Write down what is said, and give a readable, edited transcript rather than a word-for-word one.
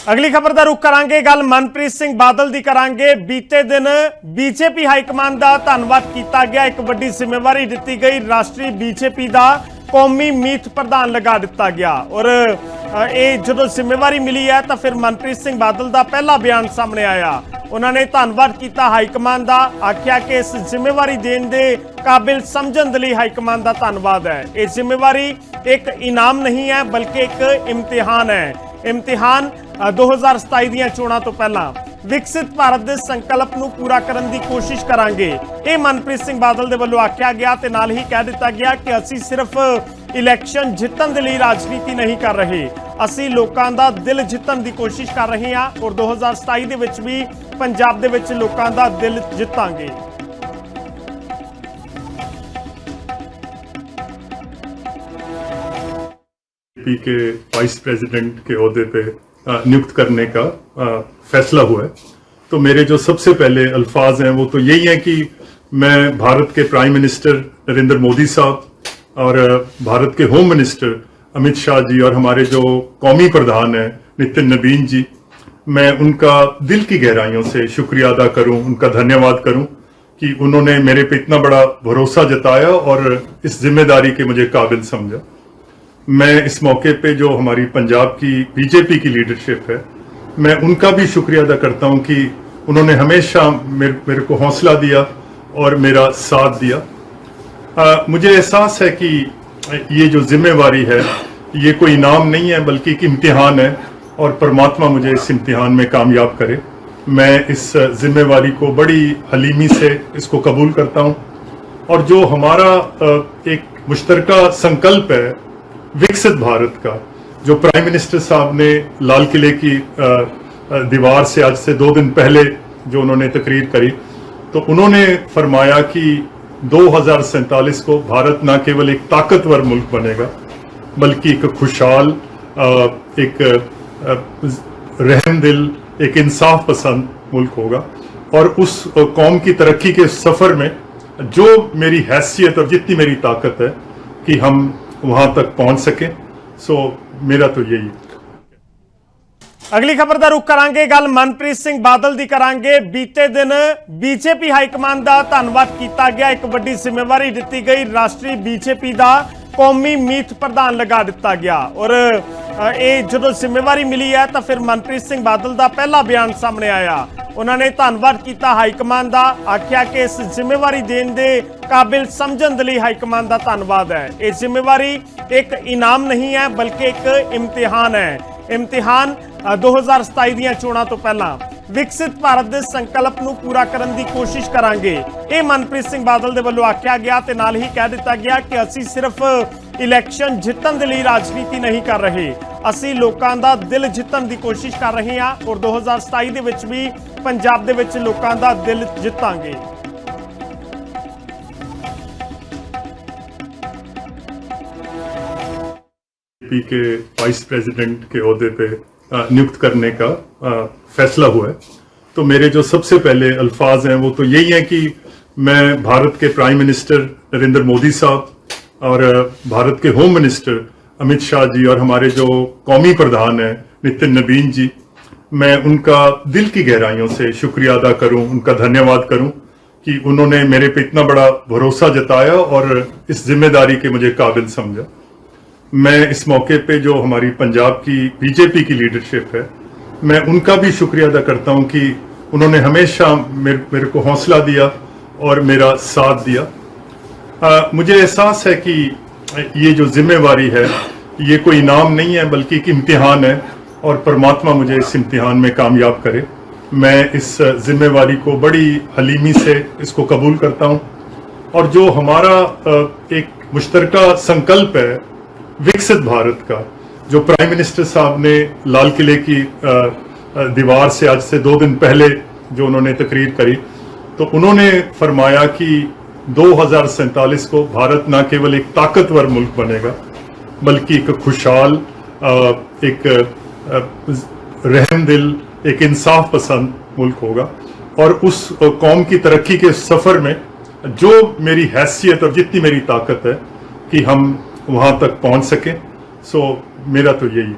अगली खबर का रुख करांगे। गल मनप्रीत सिंह बादल की करांगे। बीते दिन बीजेपी हाईकमान का धन्यवाद किया गया। एक बड़ी जिम्मेवारी दी गई। राष्ट्रीय बीजेपी का कौमी मीत प्रधान लगा दिता गया और ये जो जिम्मेवारी मिली है तो फिर मनप्रीत सिंह बादल का पहला बयान सामने आया। उन्होंने धन्यवाद किया हाईकमान का, आख्या कि इस जिम्मेवारी देने के काबिल समझने के लिए हाईकमान का धन्यवाद है। ये जिम्मेवारी एक इनाम नहीं है बल्कि एक इम्तिहान है। इम्तिहान 2027 ਦੀਆਂ ਚੋਣਾਂ ਤੋਂ ਪਹਿਲਾਂ विकसित भारत के संकल्प को पूरा करने की कोशिश करांगे। ये मनप्रीत सिंह बादल के वलों आख्या गया ते नाल ही कह दिता गया कि असी सिर्फ इलैक्शन जितने के लिए राजनीति नहीं कर रहे, असी लोगों का दिल जितने की कोशिश कर रहे हैं और 2027 दे विच भी पंजाब दे विच लोगों का दिल जितांगे। के वाइस प्रेसिडेंट के ओहदे पे नियुक्त करने का फैसला हुआ है, तो मेरे जो सबसे पहले अल्फाज हैं वो तो यही हैं कि मैं भारत के प्राइम मिनिस्टर नरेंद्र मोदी साहब और भारत के होम मिनिस्टर अमित शाह जी और हमारे जो कौमी प्रधान हैं नितिन नबीन जी, मैं उनका दिल की गहराइयों से शुक्रिया अदा करूं, उनका धन्यवाद करूं कि उन्होंने मेरे पे इतना बड़ा भरोसा जताया और इस जिम्मेदारी के मुझे काबिल समझा। मैं इस मौके पे जो हमारी पंजाब की बीजेपी की लीडरशिप है, मैं उनका भी शुक्रिया अदा करता हूं कि उन्होंने हमेशा मेरे को हौसला दिया और मेरा साथ दिया। मुझे एहसास है कि ये जो जिम्मेवारी है ये कोई इनाम नहीं है बल्कि एक इम्तिहान है और परमात्मा मुझे इस इम्तिहान में कामयाब करे। मैं इस जिम्मेवारी को बड़ी हलीमी से इसको कबूल करता हूं और जो हमारा एक मुश्तरका संकल्प है विकसित भारत का, जो प्राइम मिनिस्टर साहब ने लाल किले की दीवार से आज से 2 दिन पहले जो उन्होंने तकरीर करी, तो उन्होंने फरमाया कि 2047 को भारत न केवल एक ताकतवर मुल्क बनेगा बल्कि एक खुशहाल, एक रहमदिल, एक इंसाफ पसंद मुल्क होगा। और उस कौम की तरक्की के सफर में जो मेरी हैसियत और जितनी मेरी ताकत है कि हम वहां तक पहुंच सके, सो मेरा तो यही। अगली खबर का रुख करांगे। गल मनप्रीत सिंह बादल की करांगे। बीते दिन बीजेपी हाईकमान का धन्यवाद किया गया। एक बड़ी जिम्मेवारी दी गई। राष्ट्रीय बीजेपी का कौमी मीत प्रधान लगा दिता गया और ये जो जिम्मेवारी मिली है तो फिर मनप्रीत सिंह बादल का पहला बयान सामने आया। उन्होंने धन्यवाद किया हाईकमान का, आख्या कि इस जिम्मेवारी देने के काबिल समझने के लिए हाईकमान का धन्यवाद है। ये जिम्मेवारी एक इनाम नहीं है बल्कि एक इम्तिहान है। इम्तिहान 2027 ਦੀਆਂ ਚੋਣਾਂ ਤੋਂ ਪਹਿਲਾਂ विकसित भारत के संकल्प को पूरा करने की कोशिश करांगे। ये मनप्रीत सिंह बादल के वलों आख्या गया ते नाल ही कह दिता गया कि असी सिर्फ इलैक्शन जितने के लिए राजनीति नहीं कर रहे, असी लोगों का दिल जितने की कोशिश कर रहे हैं और 2027 दे विच भी पंजाब दे विच लोगों का दिल जितांगे। के वाइस प्रेसिडेंट के ओहदे पे नियुक्त करने का फैसला हुआ है, तो मेरे जो सबसे पहले अल्फाज हैं वो तो यही हैं कि मैं भारत के प्राइम मिनिस्टर नरेंद्र मोदी साहब और भारत के होम मिनिस्टर अमित शाह जी और हमारे जो कौमी प्रधान हैं नितिन नबीन जी, मैं उनका दिल की गहराइयों से शुक्रिया अदा करूं, उनका धन्यवाद करूं कि उन्होंने मेरे पे इतना बड़ा भरोसा जताया और इस जिम्मेदारी के मुझे काबिल समझा। मैं इस मौके पे जो हमारी पंजाब की बीजेपी की लीडरशिप है, मैं उनका भी शुक्रिया अदा करता हूं कि उन्होंने हमेशा मेरे को हौसला दिया और मेरा साथ दिया। मुझे एहसास है कि ये जो जिम्मेवारी है ये कोई इनाम नहीं है बल्कि एक इम्तिहान है और परमात्मा मुझे इस इम्तिहान में कामयाब करे। मैं इस जिम्मेवारी को बड़ी हलीमी से इसको कबूल करता हूं और जो हमारा एक मुश्तरका संकल्प है विकसित भारत का, जो प्राइम मिनिस्टर साहब ने लाल किले की दीवार से आज से 2 दिन पहले जो उन्होंने तकरीर करी, तो उन्होंने फरमाया कि 2047 को भारत न केवल एक ताकतवर मुल्क बनेगा बल्कि एक खुशहाल, एक रहमदिल, एक इंसाफ पसंद मुल्क होगा। और उस कौम की तरक्की के सफर में जो मेरी हैसियत और जितनी मेरी ताकत है कि हम वहां तक पहुंच सके, सो मेरा तो यही।